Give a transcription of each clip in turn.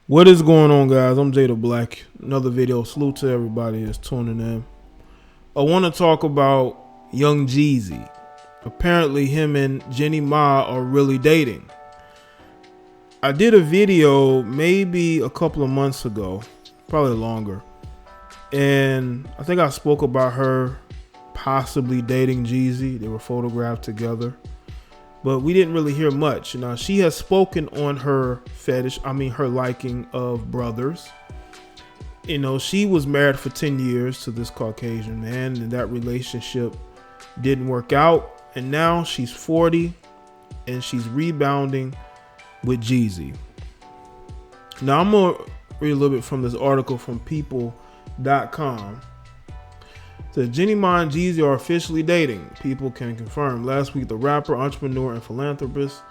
What is going on, guys? I'm Jay the Black. Another video. Salute to everybody that's tuning in. I want to talk about young Jeezy. Apparently, him and Jeannie Mai are really dating. I did a video maybe a couple of months ago, probably longer, and I think I spoke about her possibly dating Jeezy. They were photographed together, but we didn't really hear much. Now, she has spoken on her her liking of brothers. You know, she was married for 10 years to this Caucasian man, and that relationship didn't work out. And now she's 40 and she's rebounding with Jeezy. Now, I'm going to read a little bit from this article from people.com. The Jeannie Mai and Jeezy are officially dating. People can confirm. Last week, the rapper, entrepreneur, and philanthropist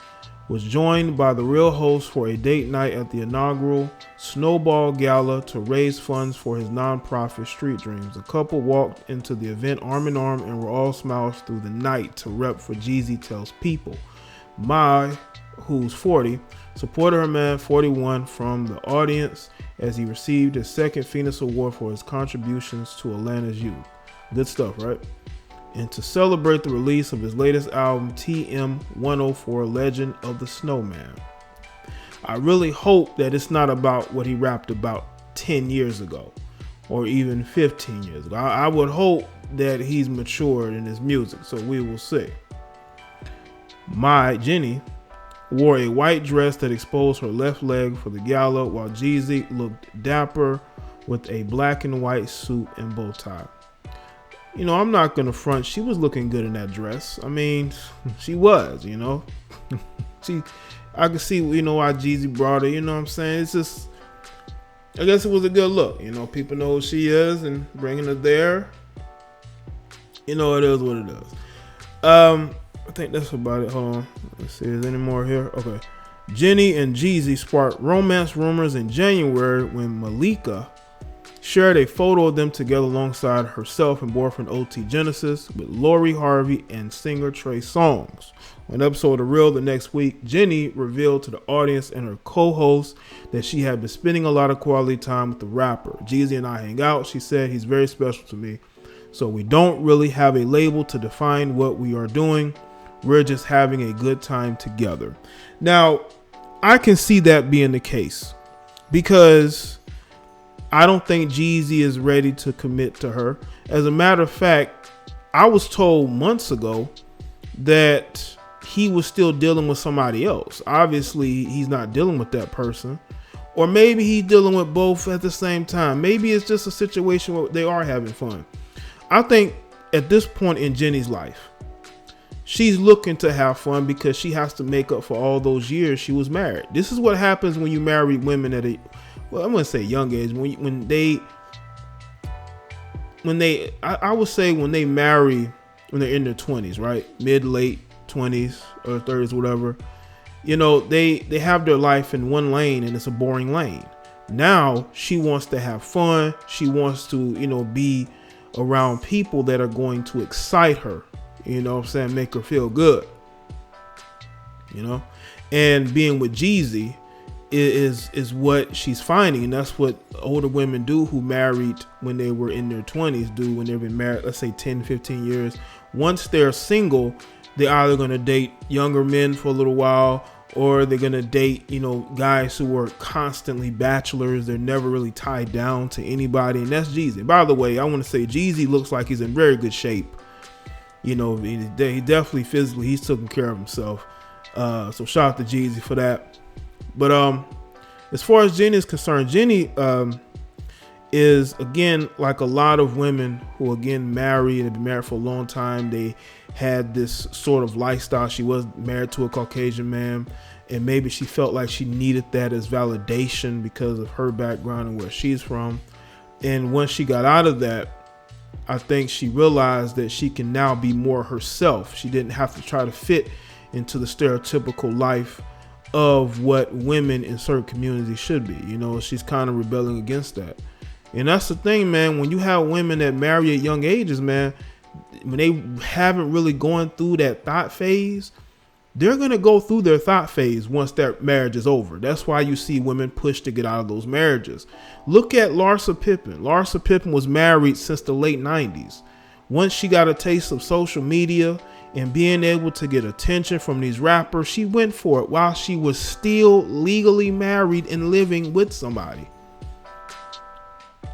was joined by the Real host for a date night at the inaugural Snowball gala to raise funds for his nonprofit Street Dreams. The couple walked into the event arm in arm and were all smiles through the night to rep for Jeezy, tells People. Mai, who's 40, supported her man 41 from the audience as he received his second Phoenix Award for his contributions to Atlanta's youth. Good stuff, right? And to celebrate the release of his latest album, TM 104, Legend of the Snowman. I really hope that it's not about what he rapped about 10 years ago or even 15 years ago. I would hope that he's matured in his music, so we will see. Jeannie wore a white dress that exposed her left leg for the gala, while Jeezy looked dapper with a black and white suit and bow tie. You know, I'm not going to front. She was looking good in that dress. I mean, she was, you know. I could see, you know, why Jeezy brought her, you know what I'm saying? It's just, I guess it was a good look. You know, people know who she is, and bringing her there, you know, it is what it is. I think that's about it. Hold on. Let's see, is there any more here? Okay. Jeannie and Jeezy sparked romance rumors in January when Malika shared a photo of them together alongside herself and boyfriend OT Genesis with Lori Harvey and singer Trey Songz. On an episode of Real the next week, Jeannie revealed to the audience and her co-host that she had been spending a lot of quality time with the rapper. Jeezy and I hang out. She said he's very special to me. So we don't really have a label to define what we are doing. We're just having a good time together. Now, I can see that being the case because I don't think Jeezy is ready to commit to her. As a matter of fact, I was told months ago that he was still dealing with somebody else. Obviously, he's not dealing with that person. Or maybe he's dealing with both at the same time. Maybe it's just a situation where they are having fun. I think at this point in Jeannie's life, she's looking to have fun because she has to make up for all those years she was married. This is what happens when you marry women at a, well, I'm gonna say young age. I would say when they marry when they're in their 20s, right? Mid, late 20s or 30s, whatever. You know, they have their life in one lane and it's a boring lane. Now she wants to have fun. She wants to, you know, be around people that are going to excite her. You know what I'm saying? Make her feel good. You know? And being with Jeezy is what she's finding, and that's what older women do who married when they were in their 20s do when they've been married, let's say 10, 15 years. Once they're single, they're either going to date younger men for a little while, or they're going to date, you know, guys who are constantly bachelors. They're never really tied down to anybody, and that's Jeezy. By the way, I want to say Jeezy looks like he's in very good shape. You know, he definitely physically, he's taking care of himself. So shout out to Jeezy for that. But as far as Jeannie is concerned, Jeannie is, again, like a lot of women who, again, married and have been married for a long time. They had this sort of lifestyle. She was married to a Caucasian man, and maybe she felt like she needed that as validation because of her background and where she's from. And once she got out of that, I think she realized that she can now be more herself. She didn't have to try to fit into the stereotypical life of what women in certain communities should be. You know, she's kind of rebelling against that. And that's the thing, man. When you have women that marry at young ages, man, when they haven't really gone through that thought phase, they're going to go through their thought phase once their marriage is over. That's why you see women push to get out of those marriages. Look at Larsa Pippen. Larsa Pippen was married since the late 90s. Once she got a taste of social media and being able to get attention from these rappers, she went for it while she was still legally married and living with somebody.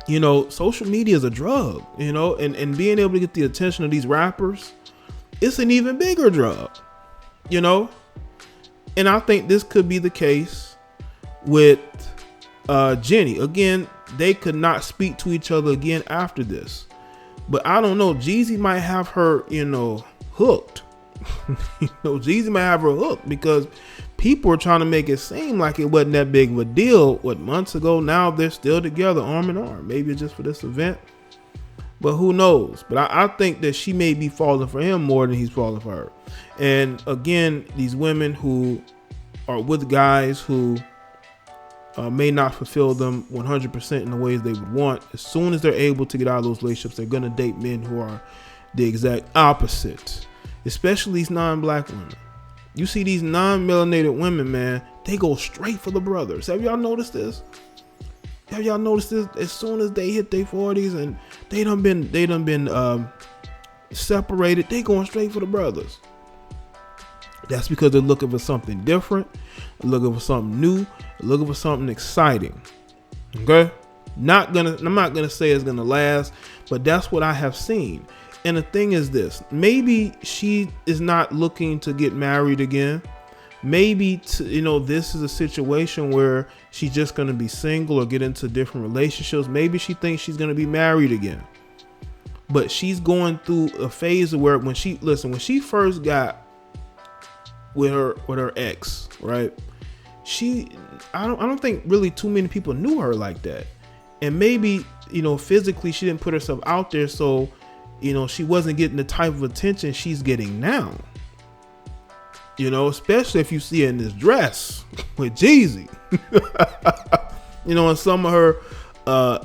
You know, social media is a drug, you know, and being able to get the attention of these rappers, it's an even bigger drug. You know, and I think this could be the case with Jenny. Again, they could not speak to each other again after this. But I don't know. Jeezy might have her, you know, hooked. Jeezy might have her hooked because people are trying to make it seem like it wasn't that big of a deal. What, months ago? Now they're still together, arm in arm. Maybe just for this event. But who knows? But I think that she may be falling for him more than he's falling for her. And again, these women who are with guys who may not fulfill them 100% in the ways they would want, as soon as they're able to get out of those relationships, they're going to date men who are the exact opposite, especially these non-black women. You see these non-melanated women, man, they go straight for the brothers. Have y'all noticed this? Have y'all noticed this? As soon as they hit their 40s and they done been separated, they going straight for the brothers. That's because they're looking for something different, looking for something new, looking for something exciting. Okay? I'm not gonna say it's gonna last, but that's what I have seen. And the thing is this, maybe she is not looking to get married again. Maybe this is a situation where she's just gonna be single or get into different relationships. Maybe she thinks she's gonna be married again. But she's going through a phase of where when she first got with her ex, right? I don't think really too many people knew her like that. And maybe, physically she didn't put herself out there, so, she wasn't getting the type of attention she's getting now. Especially if you see her in this dress with Jeezy. In some of her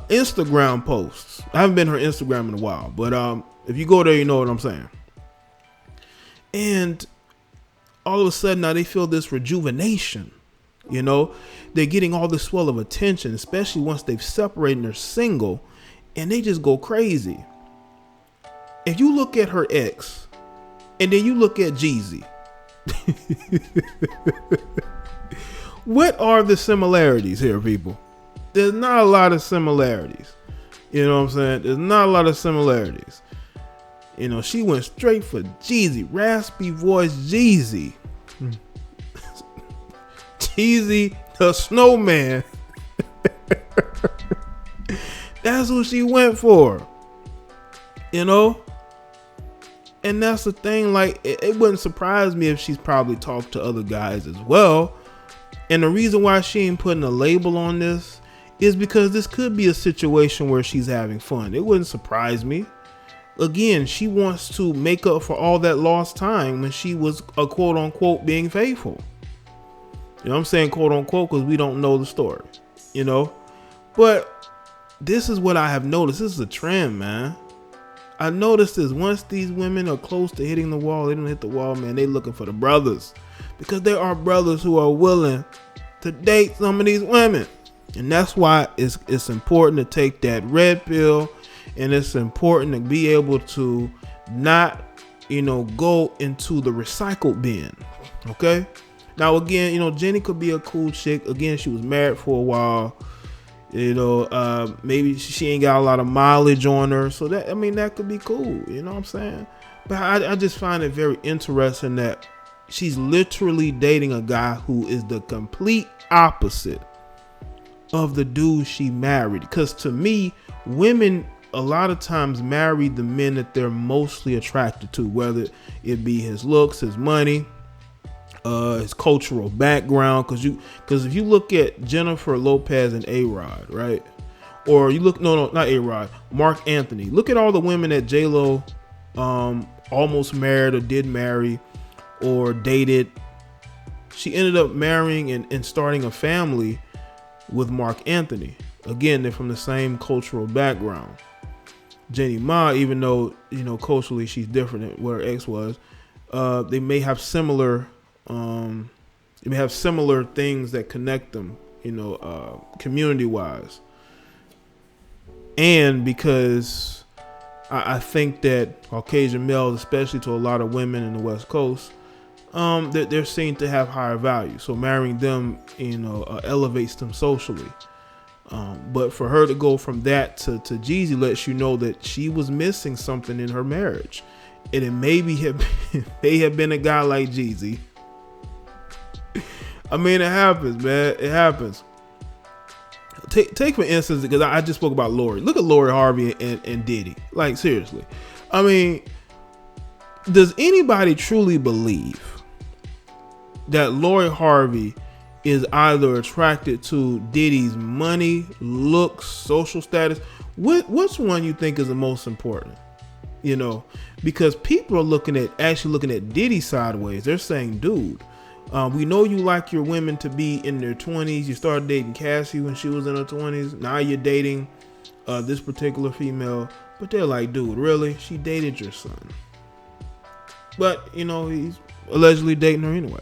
Instagram posts. I haven't been her Instagram in a while, but if you go there, you know what I'm saying. And all of a sudden now they feel this rejuvenation. They're getting all this swell of attention, especially once they've separated and they're single, and they just go crazy. If you look at her ex and then you look at Jeezy, what are the similarities here, people? There's not a lot of similarities. You know what I'm saying? There's not a lot of similarities. She went straight for Jeezy, raspy voice Jeezy. Jeezy the snowman. That's who she went for. And that's the thing, like, it wouldn't surprise me if she's probably talked to other guys as well. And the reason why she ain't putting a label on this is because this could be a situation where she's having fun. It wouldn't surprise me. Again, she wants to make up for all that lost time when she was a quote unquote being faithful. I'm saying quote unquote because we don't know the story, But this is what I have noticed. This is a trend, man. I noticed this. Once these women are close to hitting the wall, they don't hit the wall, man. They looking for the brothers, because there are brothers who are willing to date some of these women. And that's why it's important to take that red pill, and it's important to be able to not, go into the recycled bin. Okay. Now, again, Jenny could be a cool chick. Again, she was married for a while. Maybe she ain't got a lot of mileage on her. So that could be cool. You know what I'm saying? But I just find it very interesting that she's literally dating a guy who is the complete opposite of the dude she married. Because to me, women a lot of times marry the men that they're mostly attracted to, whether it be his looks, his money, his cultural background. Because if you look at Jennifer Lopez and A-Rod, right? Or you look, no, not A-Rod, Mark Anthony. Look at all the women that J-Lo almost married or did marry or dated. She ended up marrying and starting a family with Mark Anthony. Again, they're from the same cultural background. Jeannie Mai, even though, culturally she's different than what her ex was, they may have similar They may have similar things that connect them, community wise. And because I think that Caucasian males, especially to a lot of women in the West Coast, that they're seen to have higher value. So marrying them, elevates them socially. But for her to go from that to Jeezy lets you know that she was missing something in her marriage. And it may have been a guy like Jeezy. I mean, it happens, man. It happens. Take for instance, because I just spoke about Lori. Look at Lori Harvey and Diddy. Like, seriously. I mean, does anybody truly believe that Lori Harvey is either attracted to Diddy's money, looks, social status? Which one you think is the most important? Because people are actually looking at Diddy sideways. They're saying, dude, we know you like your women to be in their 20s. You started dating Cassie when she was in her 20s. Now you're dating this particular female. But they're like, dude, really? She dated your son. But, he's allegedly dating her anyway.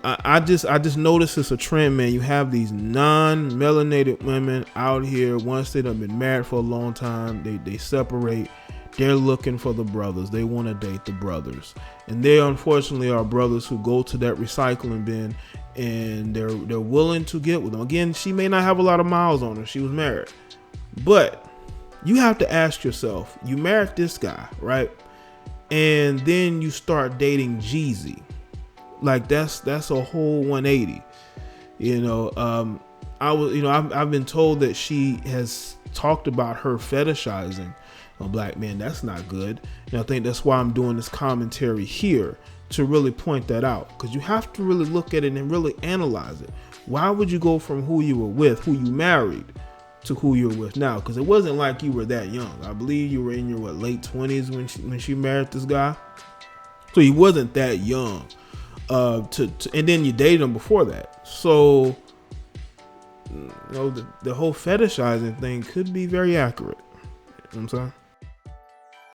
I just noticed it's a trend, man. You have these non-melanated women out here. Once they've been married for a long time, they separate. They're looking for the brothers. They want to date the brothers. And there, unfortunately, are brothers who go to that recycling bin and they're willing to get with them. Again, she may not have a lot of miles on her. She was married. But you have to ask yourself, you married this guy, right? And then you start dating Jeezy. Like, that's a whole 180. I've been told that she has talked about her fetishizing a black man. That's not good. And I think that's why I'm doing this commentary here, to really point that out, because you have to really look at it and really analyze it. Why would you go from who you were with, who you married, to who you're with now? Because it wasn't like you were that young. I believe you were in your late 20s when she married this guy. So he wasn't that young. And then you dated him before that. So the whole fetishizing thing could be very accurate. You know what I'm saying?